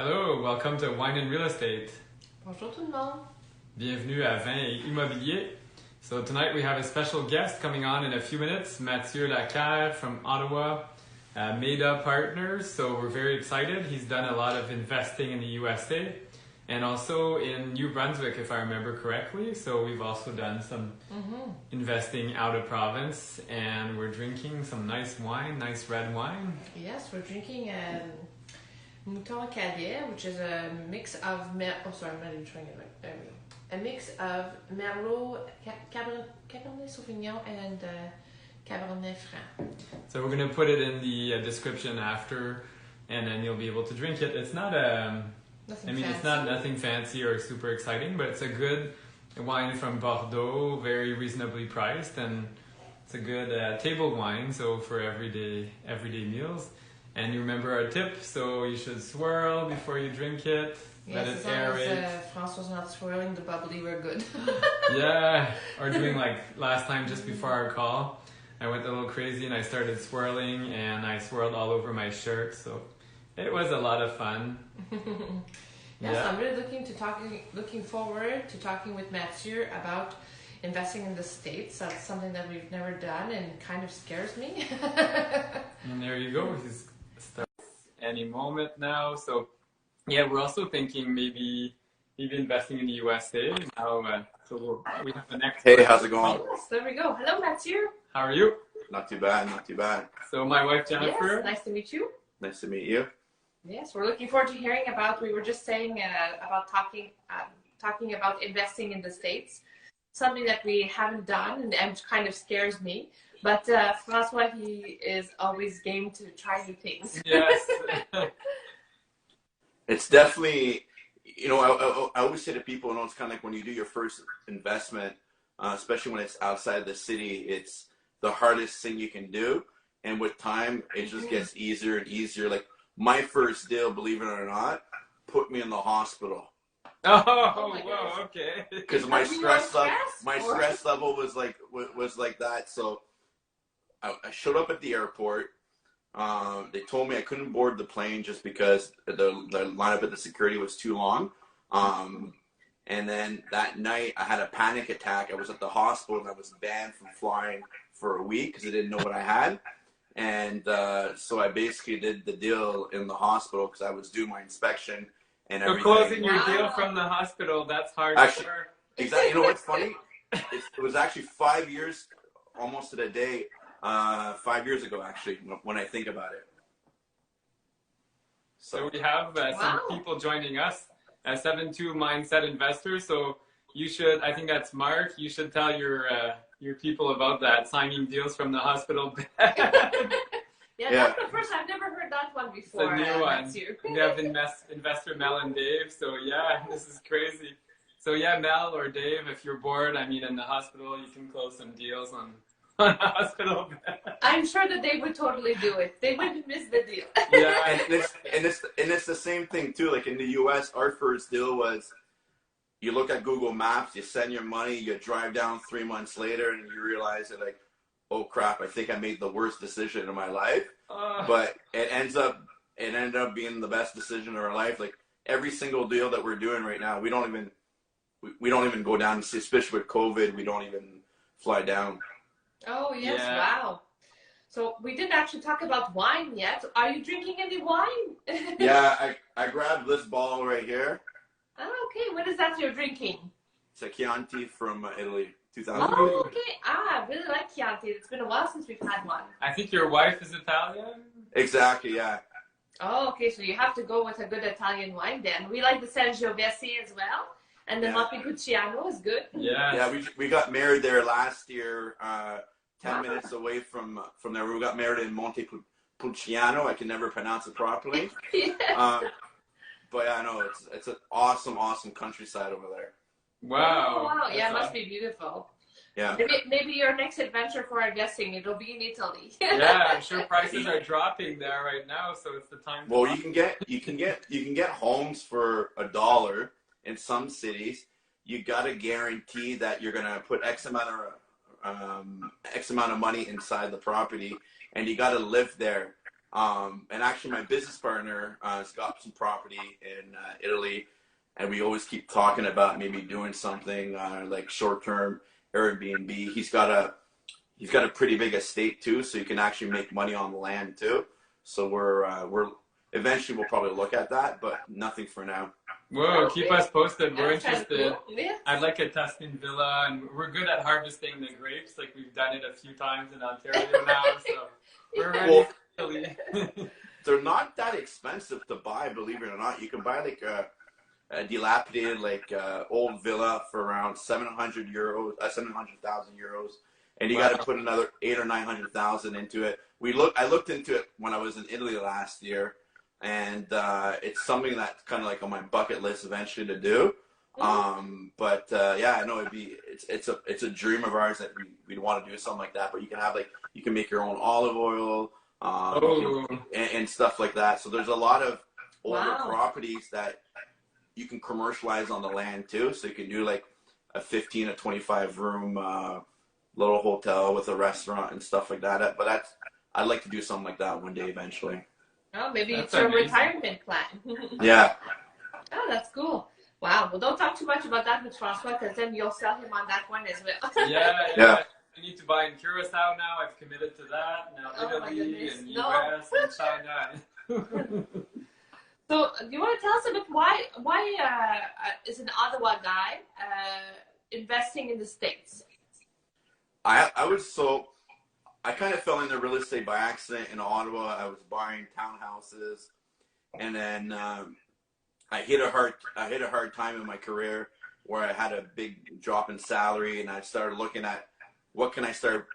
Hello, welcome to Wine and Real Estate. Bonjour tout le monde. Bienvenue à Vin et Immobilier. So tonight we have a special guest coming on in a few minutes, Mathieu Laquerre from Ottawa, Mada Partners. So we're very excited. He's done a lot of investing in the USA and also in New Brunswick, if I remember correctly. So we've also done some investing out of province, and we're drinking some nice wine, nice red wine. Yes, we're drinking Mouton Cadet, which is a mix of I'm not even trying it right. There we go. A mix of Merlot, Cabernet Sauvignon, and Cabernet Franc. So we're gonna put it in the description after, and then you'll be able to drink it. It's not it's not nothing fancy or super exciting, but it's a good wine from Bordeaux, very reasonably priced, and it's a good table wine, so for everyday meals. And you remember our tip, so you should swirl before you drink it. Yes, let it as long aerate. as François not swirling the bubbly, we're good. Yeah, or doing like last time just before our call, I went a little crazy and I started swirling and I swirled all over my shirt, so it was a lot of fun. Yes, yeah. I'm really looking forward to talking with Mathieu about investing in the States. That's something that we've never done and kind of scares me. And there you go. He's starts any moment now. So yeah, we're also thinking maybe investing in the USA now. So we have the next. Hey, how's it going? Yes, there we go. Hello, Mathieu. How are you? Not too bad, not too bad. So my wife Jennifer. Yes, nice to meet you. Nice to meet you. Yes, we're looking forward to hearing about. We were just saying about talking about investing in the States. Something that we haven't done and kind of scares me. But François, he is always game to try new things. Yes. It's definitely, I always say to people, it's kind of like when you do your first investment, especially when it's outside the city, it's the hardest thing you can do. And with time, it just gets easier and easier. Like my first deal, believe it or not, put me in the hospital. Oh wow, okay. Because my stress level was like that. So I showed up at the airport. They told me I couldn't board the plane just because the lineup at the security was too long. And then that night I had a panic attack. I was at the hospital and I was banned from flying for a week because I didn't know what I had. And so I basically did the deal in the hospital because I was due my inspection. And so closing your deal from the hospital, that's hard. Actually, exactly. You know what's funny? It was actually 5 years, almost to the day, 5 years ago, actually, when I think about it. So we have some people joining us, 7-2 Mindset Investors. So you should, I think that's Mark, you should tell your people about that, signing deals from the hospital. Yeah, that's the first. I've never heard that one before. It's a new one. We have investor Mel and Dave. So yeah, this is crazy. So yeah, Mel or Dave, if you're bored, in the hospital, you can close some deals on a hospital bed. I'm sure that they would totally do it. They wouldn't miss the deal. Yeah, and it's the same thing too. Like in the U.S., our first deal was you look at Google Maps, you send your money, you drive down 3 months later, and you realize that like, oh crap, I think I made the worst decision of my life. But it ended up being the best decision of our life. Like every single deal that we're doing right now, we don't even go down, especially with COVID, we don't even fly down. Oh yes, yeah. Wow. So we didn't actually talk about wine yet. Are you drinking any wine? Yeah, I grabbed this bottle right here. Oh, okay. What is that you're drinking? It's a Chianti from Italy. 2000. Oh, okay. I really like Chianti. It's been a while since we've had one. I think your wife is Italian? Exactly, yeah. Oh, okay. So you have to go with a good Italian wine then. We like the Sangiovese as well. And the Montepulciano is good. Yeah. Yeah, we got married there last year, 10 minutes away from there. We got married in Montepulciano. I can never pronounce it properly. Yeah. But yeah, I know it's an awesome countryside over there. Wow. Oh, wow. Yeah, it must be beautiful. Yeah. Maybe your next adventure for our guesting, it'll be in Italy. Yeah, I'm sure prices are dropping there right now, so it's the time. Well, you can get homes for $1 in some cities. You got to guarantee that you're gonna put X amount of money inside the property, and you got to live there And actually, my business partner has got some property in Italy, and we always keep talking about maybe doing something like short-term Airbnb. He's got a pretty big estate too, so you can actually make money on the land too. So we're eventually we'll probably look at that, but nothing for now. Whoa, keep us posted. We're interested. Cool. Yeah. I'd like a Tuscan villa, and we're good at harvesting the grapes. Like we've done it a few times in Ontario now, so we're ready. They're not that expensive to buy, believe it or not. You can buy like a dilapidated old villa for around 700,000 euros, and you got to put another 800,000 or 900,000 into it. I looked into it when I was in Italy last year, and it's something that's kind of like on my bucket list eventually to do. Yeah, I know it's a dream of ours that we'd want to do something like that. But you can make your own olive oil. And stuff like that. So there's a lot of older properties that you can commercialize on the land too. So you can do like a 15 to 25 room little hotel with a restaurant and stuff like that. But I'd like to do something like that one day eventually. Oh, maybe it's a retirement plan. Yeah. Oh, that's cool. Wow. Well, don't talk too much about that with Francois, because then you'll sell him on that one as well. Yeah. I need to buy in Curacao now. I've committed to that. Now Italy and US and China. So, do you want to tell us a bit why is an Ottawa guy investing in the States? I kind of fell into real estate by accident in Ottawa. I was buying townhouses, and then I hit a hard time in my career where I had a big drop in salary, and I started looking at what can I start,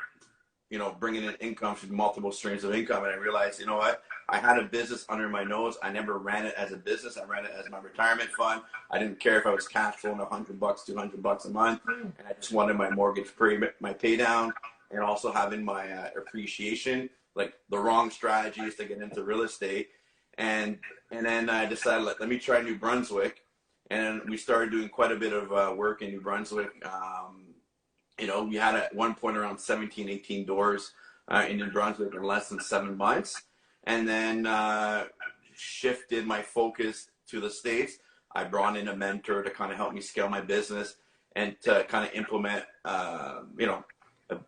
bringing in income through multiple streams of income. And I realized, you know what? I had a business under my nose. I never ran it as a business. I ran it as my retirement fund. I didn't care if I was cash flowing $100, $200 a month. And I just wanted my mortgage my pay down, and also having my appreciation. Like the wrong strategies to get into real estate. And then I decided, let me try New Brunswick. And we started doing quite a bit of work in New Brunswick. We had at one point around 17, 18 doors in New Brunswick in less than 7 months. And then shifted my focus to the States. I brought in a mentor to kind of help me scale my business and to kind of implement, a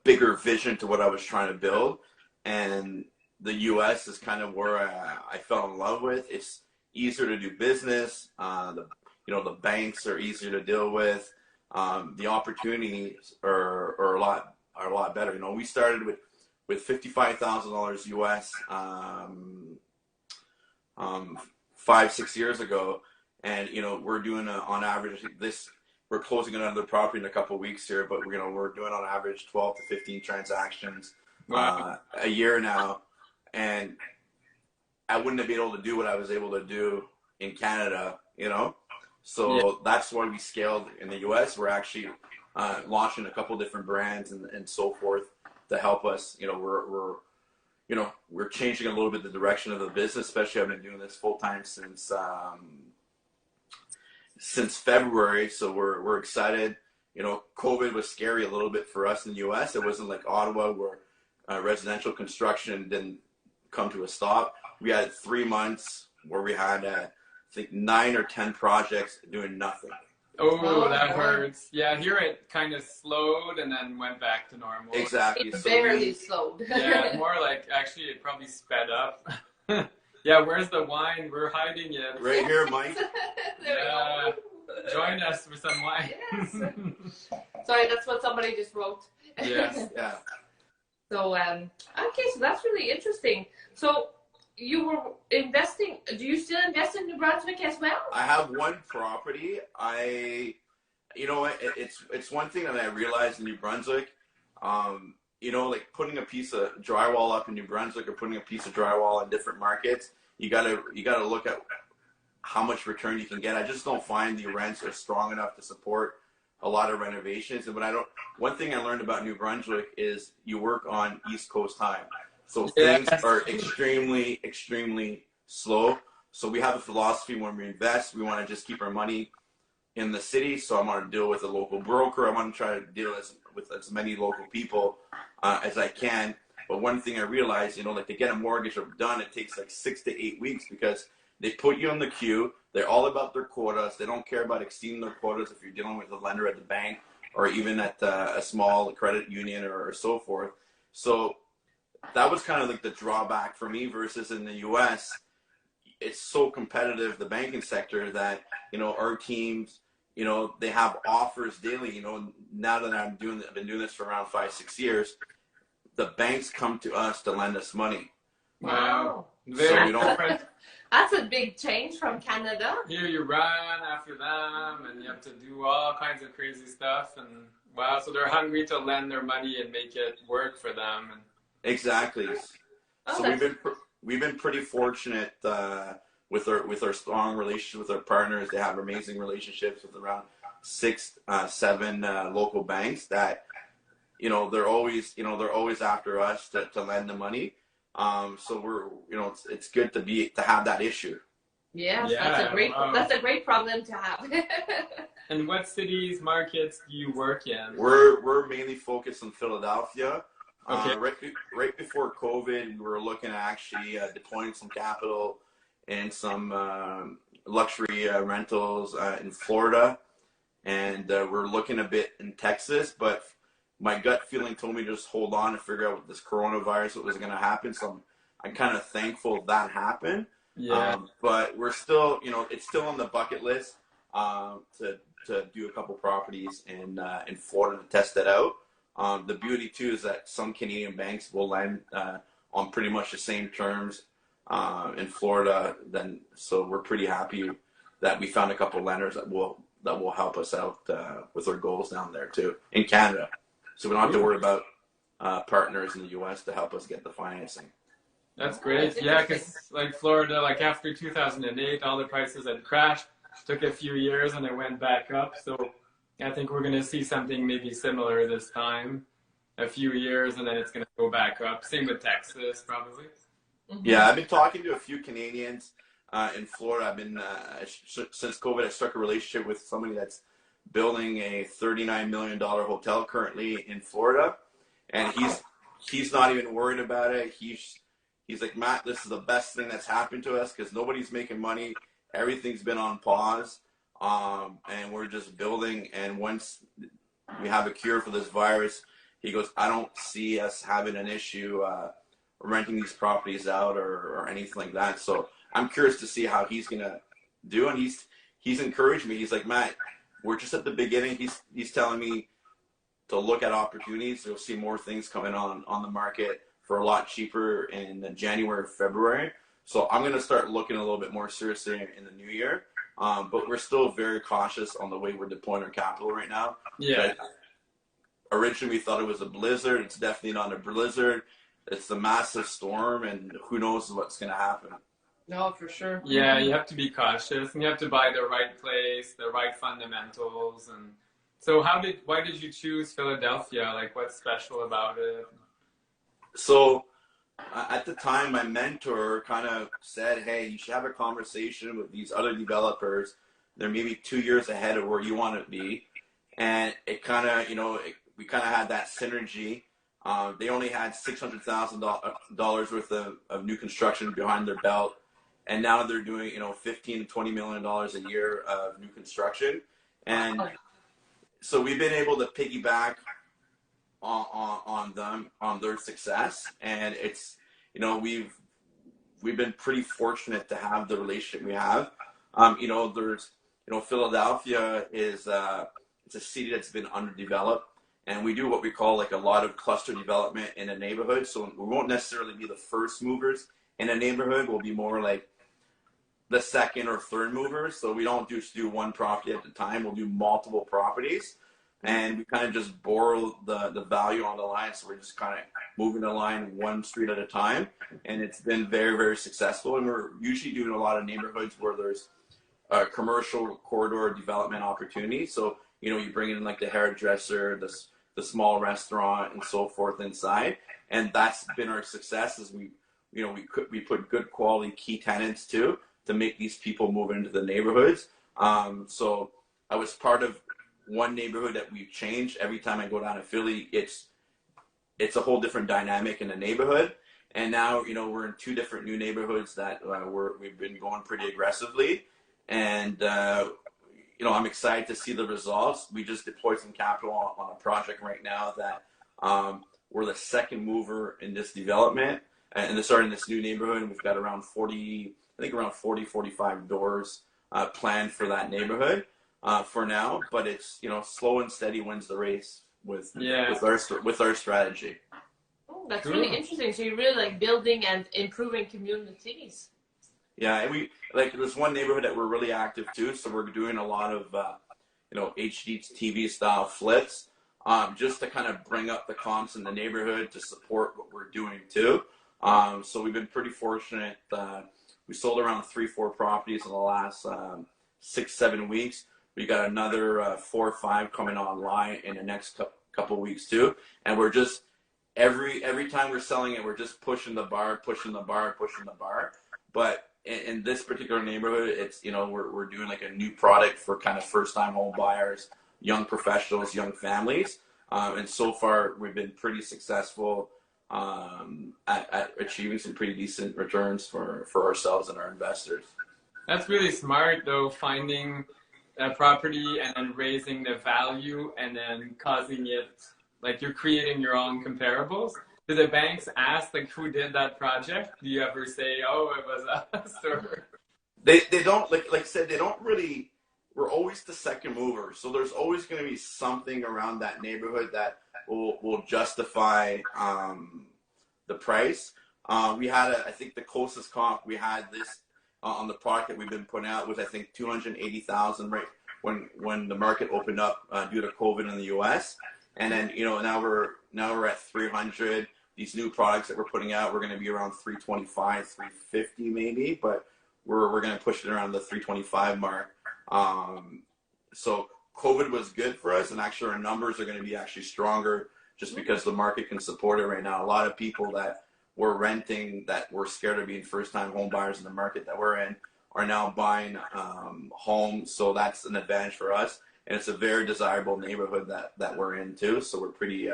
bigger vision to what I was trying to build. And the U.S. is kind of where I fell in love with. It's easier to do business. The banks are easier to deal with. The opportunities are a lot better. We started with $55,000 US 5-6 years ago, and we're doing on average we're closing another property in a couple of weeks here, but we're doing on average 12 to 15 transactions a year now, and I wouldn't have been able to do what I was able to do in Canada, So that's why we scaled in the U.S. We're actually launching a couple different brands and so forth to help us. We're changing a little bit the direction of the business. Especially, I've been doing this full time since February, so we're excited. COVID was scary a little bit for us in the U.S. It wasn't like Ottawa where residential construction didn't come to a stop. We had 3 months where we had I think 9 or 10 projects doing nothing. Oh, that hurts. Yeah, here it kind of slowed and then went back to normal. Exactly. It barely slowed. Yeah, more like actually it probably sped up. Yeah, where's the wine? We're hiding it. Right here, Mike. Yeah. Join us for some wine. Yes. Sorry, that's what somebody just wrote. Yes. Yeah. So, okay, so that's really interesting. So, you were investing. Do you still invest in New Brunswick as well? I have one property. It's one thing that I realized in New Brunswick. Like putting a piece of drywall up in New Brunswick or putting a piece of drywall in different markets. You gotta look at how much return you can get. I just don't find the rents are strong enough to support a lot of renovations. One thing I learned about New Brunswick is you work on East Coast time. So things are extremely, extremely slow. So we have a philosophy when we invest, we want to just keep our money in the city. So I want to deal with a local broker. I want to try to deal with as many local people as I can. But one thing I realized, like to get a mortgage done, it takes like 6 to 8 weeks because they put you on the queue. They're all about their quotas. They don't care about exceeding their quotas if you're dealing with a lender at the bank or even at a small credit union or so forth. So that was kind of like the drawback for me versus in the US. It's so competitive, the banking sector, that, our teams, they have offers daily. Now that I've been doing this for around 5-6 years, the banks come to us to lend us money. Wow. So we don't. That's a big change from Canada. Here you run after them, and you have to do all kinds of crazy stuff. And wow, so they're hungry to lend their money and make it work for them. Exactly. So we've been pretty fortunate with our strong relationship with our partners. They have amazing relationships with around 6-7 local banks that they're always after us to lend the money. So we're it's good to have that issue. Yes, that's a great problem to have. And what cities, markets do you work in? We're mainly focused on Philadelphia. Okay. Right before COVID, we were looking at actually deploying some capital in some luxury rentals in Florida, and we're looking a bit in Texas, but my gut feeling told me to just hold on and figure out with this coronavirus what was going to happen. So I'm kind of thankful that happened. Yeah. But we're still, it's still on the bucket list to do a couple properties in Florida to test that out. The beauty too is that some Canadian banks will lend on pretty much the same terms in Florida. So we're pretty happy that we found a couple lenders that will help us out with our goals down there too in Canada. So we don't have to worry about partners in the U.S. to help us get the financing. That's great. Yeah, because like Florida, like after 2008, all the prices had crashed. Took a few years and it went back up. So I think we're going to see something maybe similar this time. A few years and then it's going to go back up. Same with Texas, probably. Mm-hmm. Yeah, I've been talking to a few Canadians in Florida. I've been since COVID, I struck a relationship with somebody that's building a $39 million hotel currently in Florida, and he's not even worried about it. He's like, Matt, this is the best thing that's happened to us because nobody's making money. Everything's been on pause, and we're just building. And once we have a cure for this virus, he goes, I don't see us having an issue renting these properties out or anything like that. So I'm curious to see how he's gonna do. And he's encouraged me. He's like, Matt, we're just at the beginning. He's telling me to look at opportunities. You'll see more things coming on the market for a lot cheaper in January, February. So I'm going to start looking a little bit more seriously in the new year. But we're still very cautious on the way we're deploying our capital right now. Yeah. Originally, we thought it was a blizzard. It's definitely not a blizzard. It's a massive storm, and who knows what's going to happen. No, for sure. Yeah, you have to be cautious, and you have to buy the right place, the right fundamentals. And so why did you choose Philadelphia? Like, what's special about it? So at the time, my mentor kind of said, hey, you should have a conversation with these other developers. They're maybe 2 years ahead of where you want to be. And it kind of, we kind of had that synergy. They only had $600,000 worth of new construction behind their belt. And now they're doing, $15 to $20 million a year of new construction. And so we've been able to piggyback on them, on their success. And it's, we've been pretty fortunate to have the relationship we have. Philadelphia is, it's a city that's been underdeveloped. And we do what we call like a lot of cluster development in a neighborhood. So we won't necessarily be the first movers in a neighborhood. We'll be more like the second or third movers. So we don't just do one property at a time. We'll do multiple properties. And we kind of just borrow the value on the line. So we're just kind of moving the line one street at a time. And it's been very, very successful. And we're usually doing a lot of neighborhoods where there's a commercial corridor development opportunities. So, you bring in like the hairdresser, the small restaurant and so forth inside. And that's been our success is we put good quality key tenants too to make these people move into the neighborhoods. So I was part of one neighborhood that we've changed. Every time I go down to Philly, it's a whole different dynamic in the neighborhood. And now, you know, we're in 2 different new neighborhoods that we've been going pretty aggressively. And, you know, I'm excited to see the results. We just deployed some capital on a project right now that we're the second mover in this development. And in this new neighborhood, and we've got around 45 doors planned for that neighborhood for now. But it's, you know, slow and steady wins the race with our strategy. Oh, that's really interesting. So you're really like building and improving communities. Yeah, and there's one neighborhood that we're really active too. So we're doing a lot of you know, HD TV style flips, just to kind of bring up the comps in the neighborhood to support what we're doing too. So we've been pretty fortunate. We sold around 3-4 properties in the last 6-7 weeks. We got another 4 or 5 coming online in the next couple of weeks too. And we're just every time we're selling it, we're just pushing the bar. But in this particular neighborhood, it's, you know, we're doing like a new product for kind of first-time home buyers, young professionals, young families, and so far we've been pretty successful at achieving some pretty decent returns for ourselves and our investors. That's really smart, though, finding a property and then raising the value and then causing it, like you're creating your own comparables. Do the banks ask, like, who did that project? Do you ever say, oh, it was us? Or... They don't, like I said, they don't really, we're always the second mover. So there's always going to be something around that neighborhood that will justify the price. We had, I think the closest comp we had this on the product that we've been putting out was, I think, $280,000 right when the market opened up due to COVID in the US. And then, you know, now we're at 300. These new products that we're putting out, we're going to be around 325, 350 maybe, but we're going to push it around the 325 mark. So COVID was good for us, and actually our numbers are going to be actually stronger just because the market can support it right now. A lot of people that were renting, that were scared of being first-time home buyers in the market that we're in, are now buying homes. So that's an advantage for us, and it's a very desirable neighborhood that we're in too. So we're pretty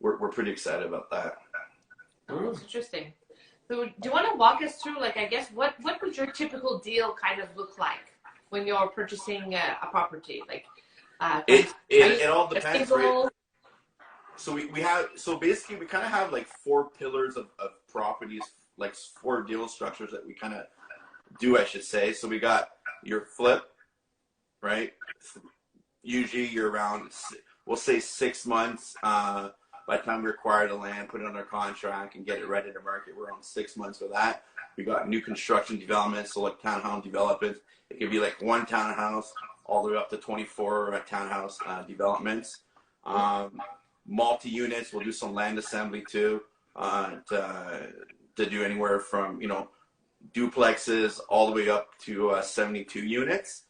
we're pretty excited about that. Oh, that's interesting. So do you want to walk us through, like, I guess, what would your typical deal kind of look like when you're purchasing a property? Like, it all depends. Right? So we have, so basically we kind of have like 4 pillars of properties, like 4 deal structures that we kind of do, I should say. So we got your flip, right? Usually you're around, we'll say 6 months. By the time we acquire the land, put it under contract, and get it ready to market, we're on 6 months for that. We got new construction developments, so like townhome developments. It could be like 1 townhouse all the way up to 24 townhouse developments. Multi-units, we'll do some land assembly too, to do anywhere from, you know, duplexes all the way up to 72 units.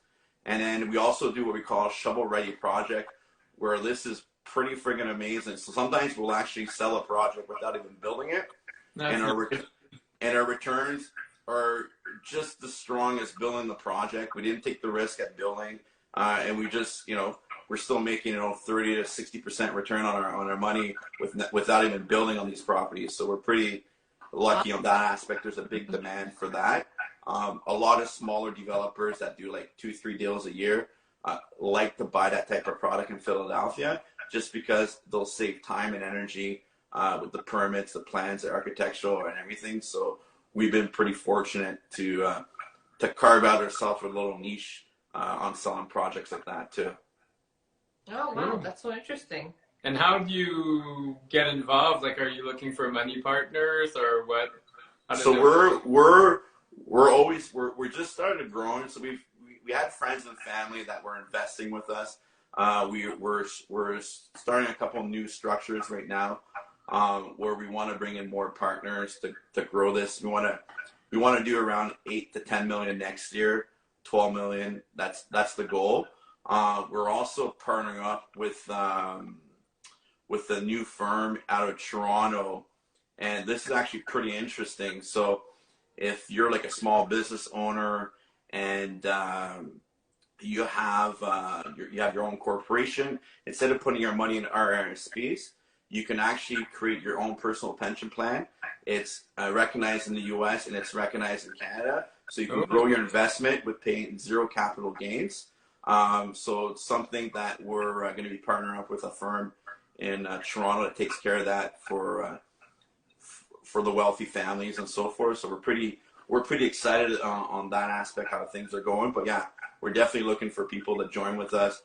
And then we also do what we call a shovel-ready project, where this is pretty friggin' amazing. So sometimes we'll actually sell a project without even building it. And our returns are just as strong as building the project. We didn't take the risk at building, and we just, you know, we're still making, you know, 30 to 60% return on our money without even building on these properties. So we're pretty lucky on that aspect. There's a big demand for that. A lot of smaller developers that do like 2-3 deals a year like to buy that type of product in Philadelphia, just because they'll save time and energy with the permits, the plans, the architectural, and everything. So we've been pretty fortunate to carve out ourselves a little niche on selling projects like that too. Oh wow, that's so interesting. And how do you get involved? Like, are you looking for money partners or what? So we're just started growing. So we had friends and family that were investing with us. We're starting a couple new structures right now, where we want to bring in more partners to grow this. We want to do around 8 to 10 million next year, 12 million. That's the goal. We're also partnering up with a new firm out of Toronto, and this is actually pretty interesting. So if you're like a small business owner and you have your own corporation, instead of putting your money in RRSPs, you can actually create your own personal pension plan. It's recognized in the US and it's recognized in Canada. So you can grow your investment with paying zero capital gains. So it's something that we're going to be partnering up with a firm in Toronto that takes care of that for the wealthy families and so forth. So we're pretty excited on that aspect, how things are going. But yeah, we're definitely looking for people to join with us,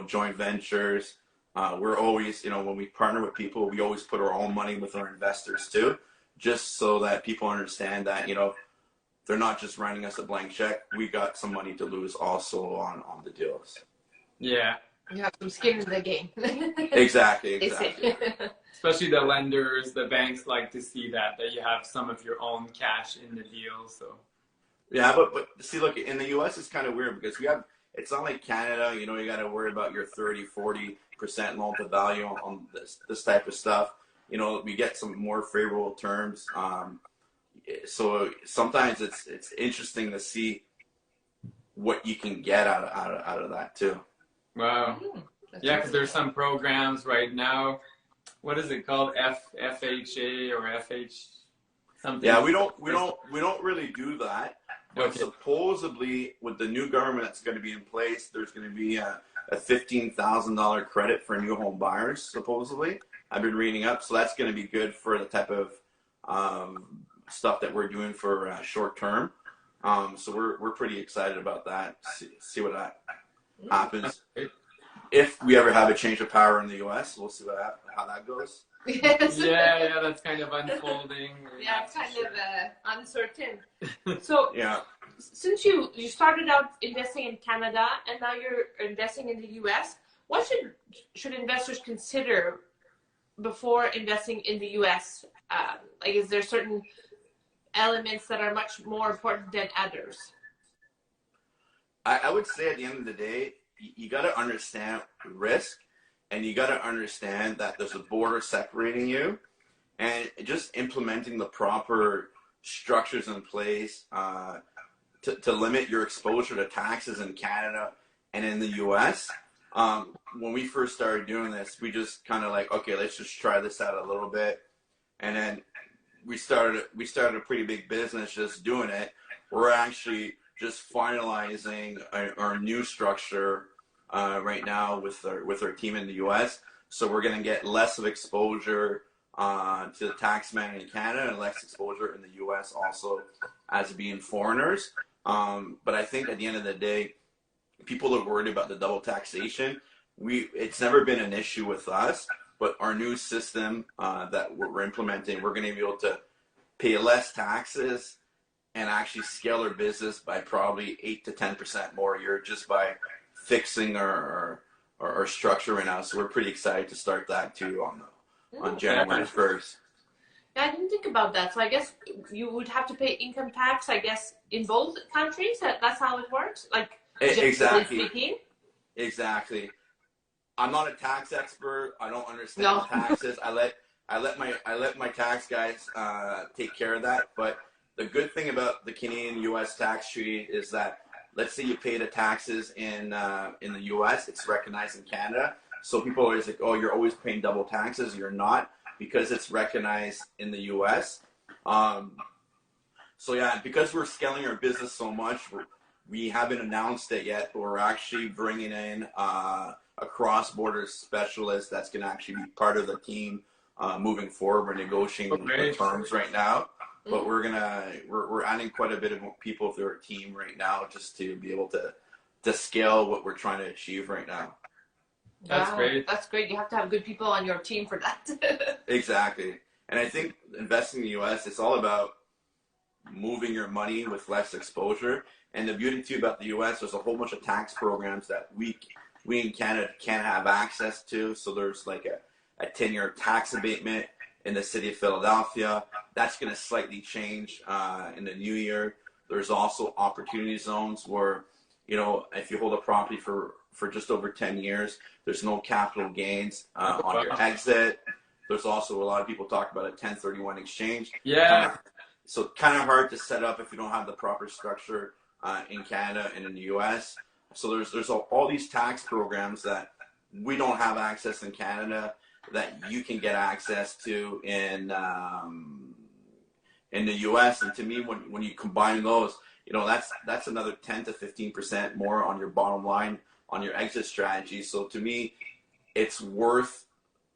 joint ventures. We're always, when we partner with people, we always put our own money with our investors too, just so that people understand that, they're not just writing us a blank check. We got some money to lose also on the deals. Yeah. You have some skin in the game. Exactly. Especially the lenders, the banks like to see that you have some of your own cash in the deal. So. Yeah, but see, look, in the U.S. it's kind of weird because it's not like Canada, you got to worry about your 30-40% loan to value on this type of stuff. We get some more favorable terms. So sometimes it's interesting to see what you can get out of that too. Wow. Yeah, because there's some programs right now. What is it called? FHA or FH something? Yeah, we don't really do that. But supposedly, with the new government that's going to be in place, there's going to be a $15,000 credit for new home buyers. Supposedly, I've been reading up, so that's going to be good for the type of stuff that we're doing for short term. So we're pretty excited about that. See what that happens. If we ever have a change of power in the U.S., we'll see how that goes. Yes. Yeah, that's kind of unfolding. Yeah, it's kind of uncertain. So, yeah. Since you started out investing in Canada and now you're investing in the U.S., what should investors consider before investing in the U.S.? Is there certain elements that are much more important than others? I would say at the end of the day, you got to understand risk, and you got to understand that there's a border separating you, and just implementing the proper structures in place to limit your exposure to taxes in Canada and in the U.S. When we first started doing this, we just kind of okay, let's just try this out a little bit, and then we started a pretty big business just doing it. We're actually just finalizing our new structure right now with our team in the U.S. So we're going to get less of exposure to the taxman in Canada and less exposure in the U.S. also as being foreigners. But I think at the end of the day, people are worried about the double taxation. It's never been an issue with us, but our new system that we're implementing, we're going to be able to pay less taxes and actually scale our business by probably 8 to 10% more a year just by fixing our structure right now. So we're pretty excited to start that too on January 1st. Yeah, I didn't think about that. So I guess you would have to pay income tax, I guess, in both countries. That's how it works? Exactly. Exactly. I'm not a tax expert. I don't understand taxes. I let my tax guys take care of that. But the good thing about the Canadian-U.S. tax treaty is that, let's say you pay the taxes in the U.S., it's recognized in Canada. So people are always like, oh, you're always paying double taxes. You're not, because it's recognized in the U.S. So yeah, because we're scaling our business so much, we haven't announced it yet, but we're actually bringing in a cross-border specialist that's going to actually be part of the team moving forward. We're negotiating the terms right now. But we're adding quite a bit of people to our team right now just to be able to scale what we're trying to achieve right now. That's great. That's great. You have to have good people on your team for that. Exactly. And I think investing in the U.S., it's all about moving your money with less exposure. And the beauty too about the U.S., there's a whole bunch of tax programs that we in Canada can't have access to. So there's like a 10-year tax abatement in the city of Philadelphia. That's going to slightly change in the new year. There's also opportunity zones where, if you hold a property for just over 10 years, there's no capital gains on your exit. There's also a lot of people talk about a 1031 exchange. Yeah. So kind of hard to set up if you don't have the proper structure in Canada and in the U.S. So there's all these tax programs that we don't have access in Canada that you can get access to in the U.S. And to me, when you combine those, that's another 10 to 15% more on your bottom line on your exit strategy. So to me, it's worth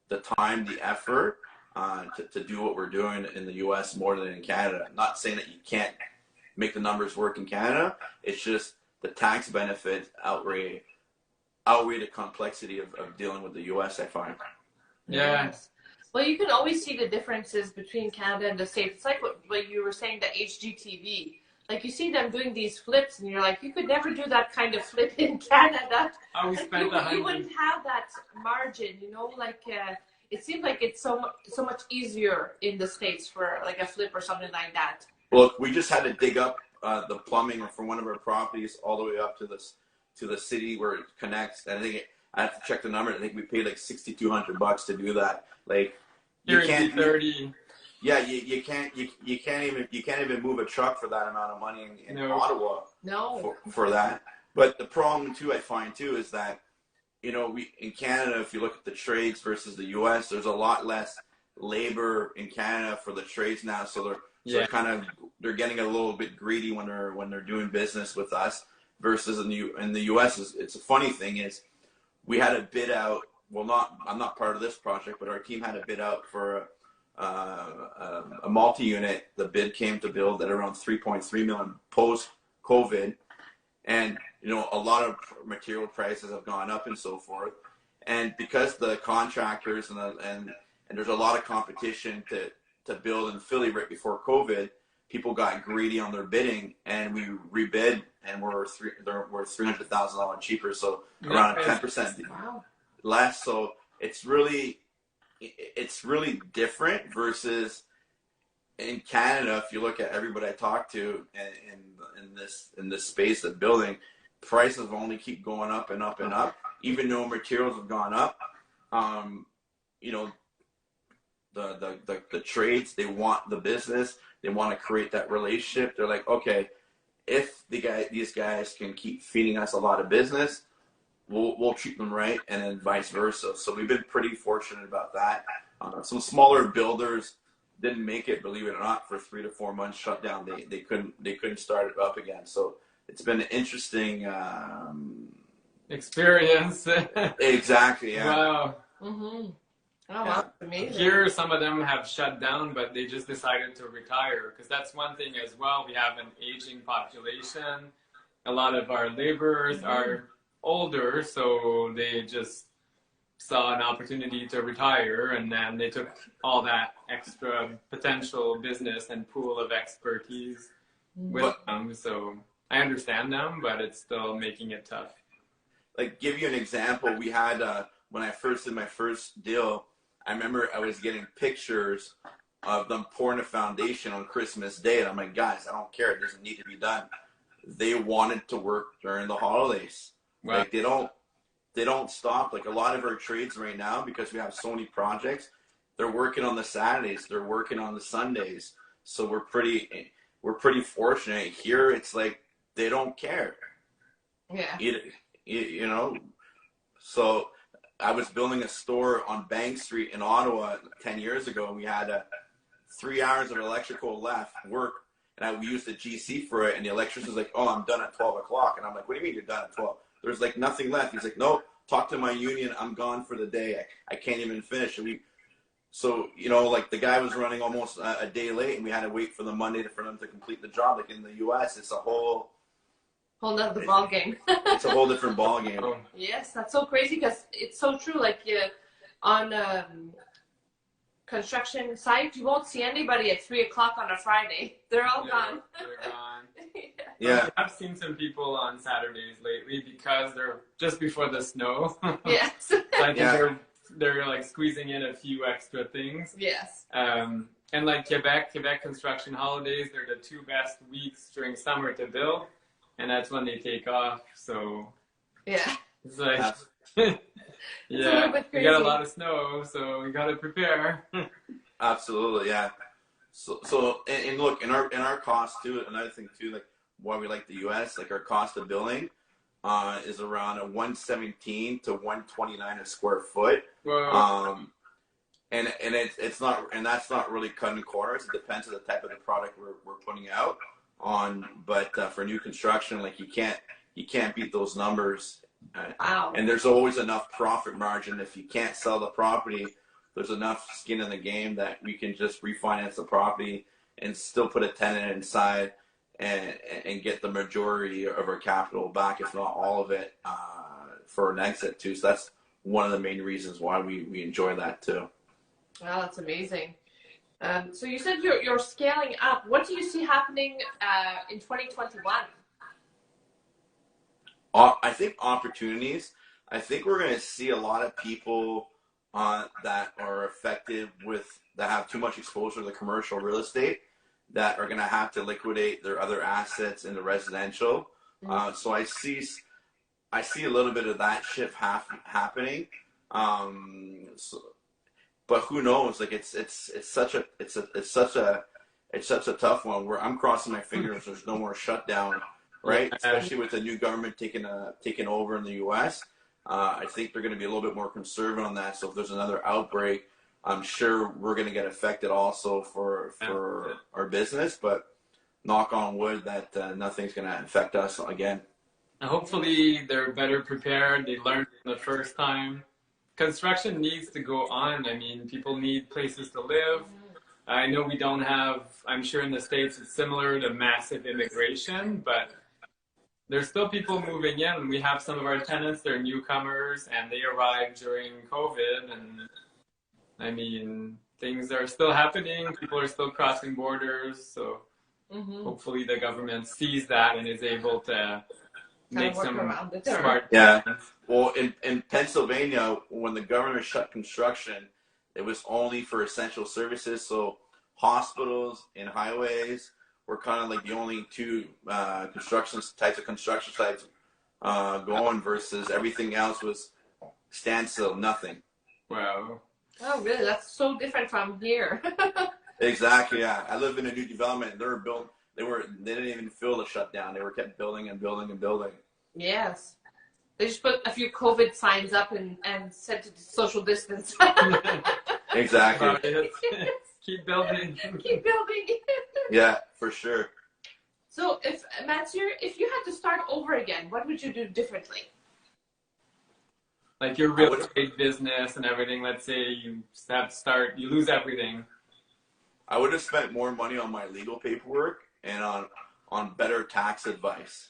the time, the effort to do what we're doing in the U.S. more than in Canada. I'm not saying that you can't make the numbers work in Canada. It's just the tax benefit outweigh the complexity of dealing with the U.S., I find. Yeah. Yes. Well, you can always see the differences between Canada and the States. It's like what you were saying, the HGTV. Like, you see them doing these flips, and you're like, you could never do that kind of flip in Canada. We spent you wouldn't have that margin, like, it seems like it's so much easier in the States for, like, a flip or something like that. Look, we just had to dig up the plumbing from one of our properties all the way up to the city where it connects. And I think I have to check the number. I think we paid like $6,200 to do that. Like, you can't 30. Yeah, you can't even move a truck for that amount of money in Ottawa. No. For that. But the problem too, I find too, is that we in Canada, if you look at the trades versus the U.S., there's a lot less labor in Canada for the trades now. So they're getting a little bit greedy when they're doing business with us. Versus in the U.S., it's a funny thing is we had a bid out. Well, I'm not part of this project, but our team had a bid out for a multi-unit. The bid came to build at around $3.3 million post-COVID, and a lot of material prices have gone up and so forth. And because the contractors and there's a lot of competition to build in Philly right before COVID, people got greedy on their bidding, and we rebid, and we're $300,000 cheaper, so around 10% less. So it's really different versus in Canada. If you look at everybody I talk to in this space of building, prices only keep going up and up and up, even though materials have gone up. The trades, they want the business. They want to create that relationship. They're like, okay, if these guys can keep feeding us a lot of business, we'll treat them right, and then vice versa. So we've been pretty fortunate about that. Some smaller builders didn't make it, believe it or not, for 3 to 4 months shut down. They couldn't start it up again. So it's been an interesting experience. Exactly. Yeah. Wow. Mm-hmm. Oh, wow. Amazing. Here, some of them have shut down, but they just decided to retire, because that's one thing as well. We have an aging population. A lot of our laborers are older, so they just saw an opportunity to retire, and then they took all that extra potential business and pool of expertise with them. So I understand them, but it's still making it tough. Like, give you an example, we had when I first did my first deal, I remember I was getting pictures of them pouring a foundation on Christmas Day, and I'm like, guys, I don't care. It doesn't need to be done. They wanted to work during the holidays. Wow. Like, they don't stop. Like, a lot of our trades right now, because we have so many projects, they're working on the Saturdays, they're working on the Sundays. So we're pretty fortunate. Here, it's like they don't care. Yeah. So I was building a store on Bank Street in Ottawa 10 years ago, and we had 3 hours of electrical work, and we used the GC for it, and the electrician was like, oh, I'm done at 12 o'clock. And I'm like, what do you mean you're done at 12? There's like nothing left. He's like, no, talk to my union. I'm gone for the day. I can't even finish. So, like, the guy was running almost a day late, and we had to wait for the Monday for them to complete the job. Like, in the U.S., it's a whole nother ball game. It's a whole different ball game. Yes, that's so crazy, because it's so true. Like, on construction site, you won't see anybody at 3 o'clock on a Friday. They're all gone. They're gone. Yeah. I've seen some people on Saturdays lately because they're just before the snow. Yes. So I think they're like squeezing in a few extra things. Yes. And like Quebec construction holidays, they're the 2 best weeks during summer to build, and that's when they take off. So yeah, it's like we got a lot of snow, so we got to prepare. Absolutely, yeah. So and look, in our cost too, another thing too, like why we like the U.S., like our cost of building is around a $117 to $129 a square foot. Wow. it's not, and that's not really cutting corners. It depends on the type of the product we're putting out on. But for new construction, like you can't beat those numbers. Wow. And there's always enough profit margin. If you can't sell the property, there's enough skin in the game that we can just refinance the property and still put a tenant inside and get the majority of our capital back, if not all of it, for an exit too. So that's one of the main reasons why we enjoy that too. Wow, that's amazing. So you said you're scaling up. What do you see happening in 2021? I think opportunities. I think we're going to see a lot of people that are affected that have too much exposure to the commercial real estate that are going to have to liquidate their other assets in the residential. Mm-hmm. So I see a little bit of that shift happening. But who knows? Like it's such a tough one where I'm crossing my fingers. There's no more shutdown, right? Especially with the new government taking over in the U.S. I think they're going to be a little bit more conservative on that. So if there's another outbreak, I'm sure we're going to get affected also for our business. But knock on wood that nothing's going to affect us again. And hopefully they're better prepared. They learned the first time. Construction needs to go on. I mean, people need places to live. I know we don't have, I'm sure in the States it's similar to massive immigration, but there's still people moving in. We have some of our tenants, they're newcomers, and they arrived during COVID. And I mean, things are still happening. People are still crossing borders. So hopefully the government sees that and is able to make some smart plans. Well, in Pennsylvania, when the governor shut construction, it was only for essential services. So hospitals and highways were kind of like the only two types of construction sites going, versus everything else was standstill, nothing. Wow. Oh, really? That's so different from here. Exactly. Yeah, I live in a new development. They didn't even feel the shutdown. They were kept building and building and building. Yes. They just put a few COVID signs up and said to social distance. Exactly. Keep building. Keep building. Yeah, for sure. So Mathieu, if you had to start over again, what would you do differently? Like your real estate business and everything, let's say you have to start, you lose everything. I would have spent more money on my legal paperwork and on better tax advice.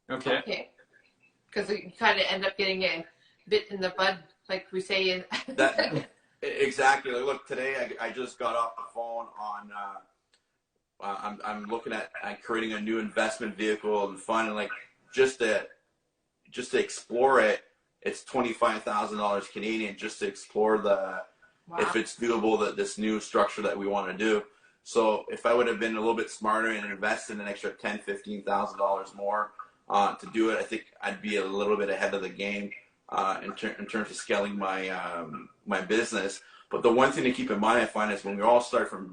Okay. Because you kind of end up getting a bit in the bud, like we say. Exactly. Like, look, today I just got off the phone on. I'm looking at creating a new investment vehicle and fund, and like just to explore it. It's $25,000 Canadian just to explore if it's doable, this new structure that we want to do. So if I would have been a little bit smarter and invested an extra $10,000-$15,000 more to do it, I think I'd be a little bit ahead of the game in terms of scaling my business. But the one thing to keep in mind, I find, is when we all start in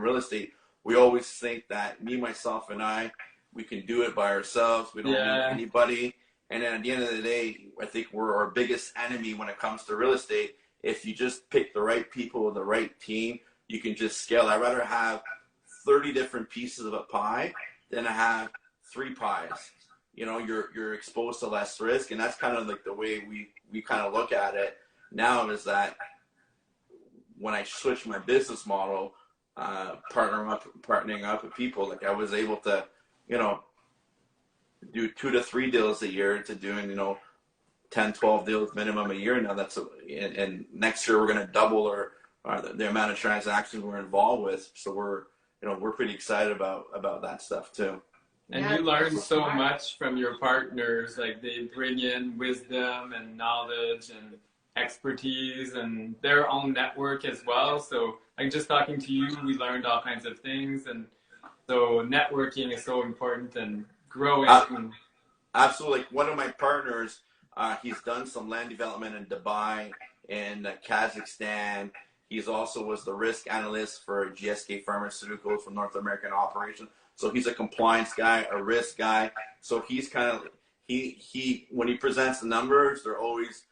real estate, we always think that me, myself, and we can do it by ourselves. We don't need anybody. And then at the end of the day, I think we're our biggest enemy when it comes to real estate. If you just pick the right people, the right team, you can just scale. I'd rather have 30 different pieces of a pie than to have 3 pies. You know, you're exposed to less risk, and that's kind of like the way we kind of look at it now, is that when I switched my business model, partnering up with people, like I was able to, do 2 to 3 deals a year to doing, 10, 12 deals minimum a year now. And next year we're going to double the amount of transactions we're involved with. So we're pretty excited about that stuff too. And you learn so much from your partners. Like they bring in wisdom and knowledge and expertise and their own network as well. So like just talking to you, we learned all kinds of things. And so networking is so important and growing. Absolutely. Like one of my partners, he's done some land development in Dubai and Kazakhstan. He's also was the risk analyst for GSK Pharmaceuticals for North American operations. So he's a compliance guy, a risk guy. So he's kind of, he when he presents the numbers, they're always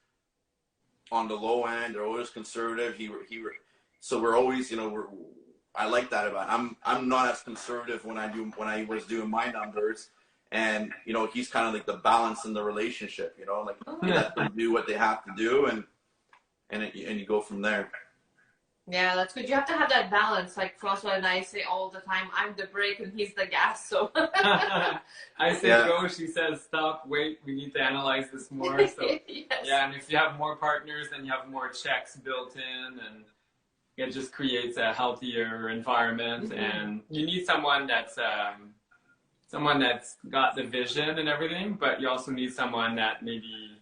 on the low end. They're always conservative. So we're always, I like that about him. I'm not as conservative when I was doing my numbers, and he's kind of like the balance in the relationship. Like you let them do what they have to do, and you go from there. Yeah, that's good. You have to have that balance. Like Francois and I say all the time, I'm the brake and he's the gas. So I say go, she says stop, wait, we need to analyze this more. So yes. Yeah, and if you have more partners, then you have more checks built in, and it just creates a healthier environment. And you need someone that's got the vision and everything, but you also need someone that maybe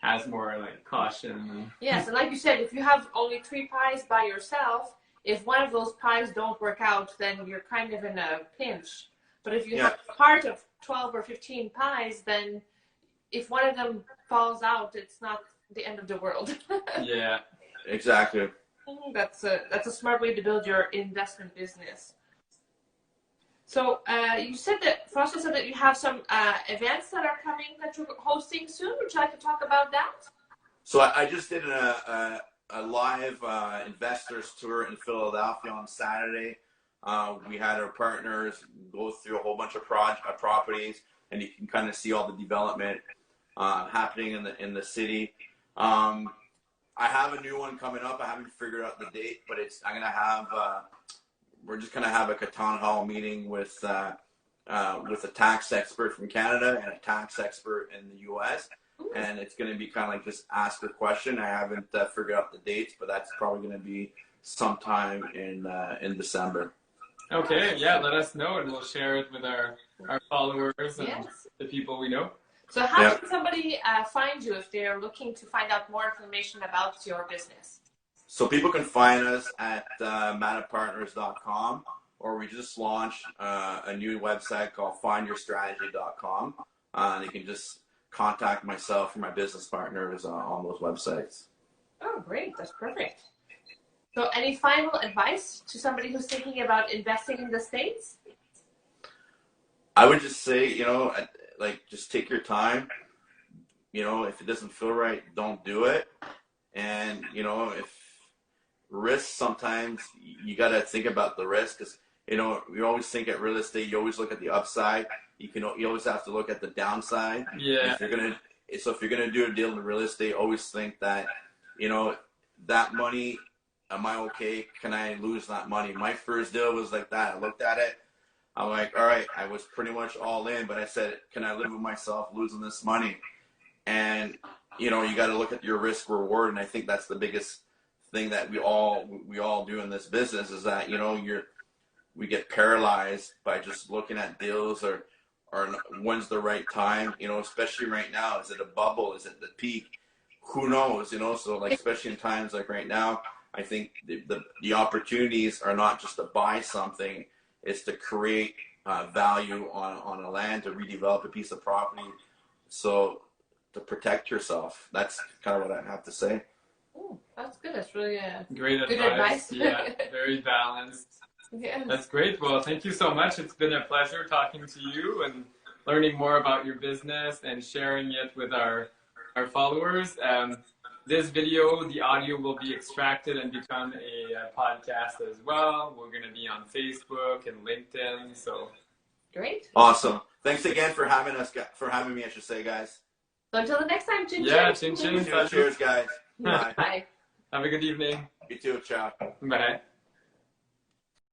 has more like caution. Yes, and like you said, if you have only 3 pies by yourself, if one of those pies don't work out, then you're kind of in a pinch. But if you have part of 12 or 15 pies, then if one of them falls out, it's not the end of the world. Yeah, exactly. That's a smart way to build your investment business. So you said that, Francois said that you have some events that are coming that you're hosting soon. Would you like to talk about that? So I just did a live investors tour in Philadelphia on Saturday. We had our partners go through a whole bunch of properties, and you can kind of see all the development happening in the city. I have a new one coming up. I haven't figured out the date, but we're just gonna have a town hall meeting with a tax expert from Canada and a tax expert in the U.S. And it's gonna be kind of like just ask a question. I haven't figured out the dates, but that's probably gonna be sometime in December. Okay, yeah, let us know, and we'll share it with our followers and the people we know. So how can somebody find you if they're looking to find out more information about your business? So people can find us at madapartners.com, or we just launched a new website called findyourstrategy.com. You can just contact myself or my business partners on those websites. Oh, great. That's perfect. So any final advice to somebody who's thinking about investing in the States? I would just say, just take your time. If it doesn't feel right, don't do it. And, if risk, sometimes you got to think about the risk, because, you always think at real estate, you always look at the upside. You always have to look at the downside. Yeah. So if you're going to do a deal in real estate, always think that, that money, am I okay? Can I lose that money? My first deal was like that. I looked at it. I'm like, all right, I was pretty much all in, but I said, can I live with myself losing this money? And, you got to look at your risk reward. And I think that's the biggest thing that we all do in this business, is that, we get paralyzed by just looking at deals or when's the right time, especially right now. Is it a bubble? Is it the peak? Who knows, so like, especially in times like right now, I think the opportunities are not just to buy something, it's to create value on a land, to redevelop a piece of property. So to protect yourself, that's kind of what I have to say. Oh, that's good. That's really great good advice. advice. Yeah, very balanced. Yes. That's great. Well, thank you so much. It's been a pleasure talking to you and learning more about your business and sharing it with our followers. This video, the audio will be extracted and become a podcast as well. We're going to be on Facebook and LinkedIn. So great. Awesome. Thanks again for having me, I should say, guys. So until the next time, chin chin. Yeah, chin chin. Cheers, guys. Bye. Have a good evening. You too. Ciao. Bye.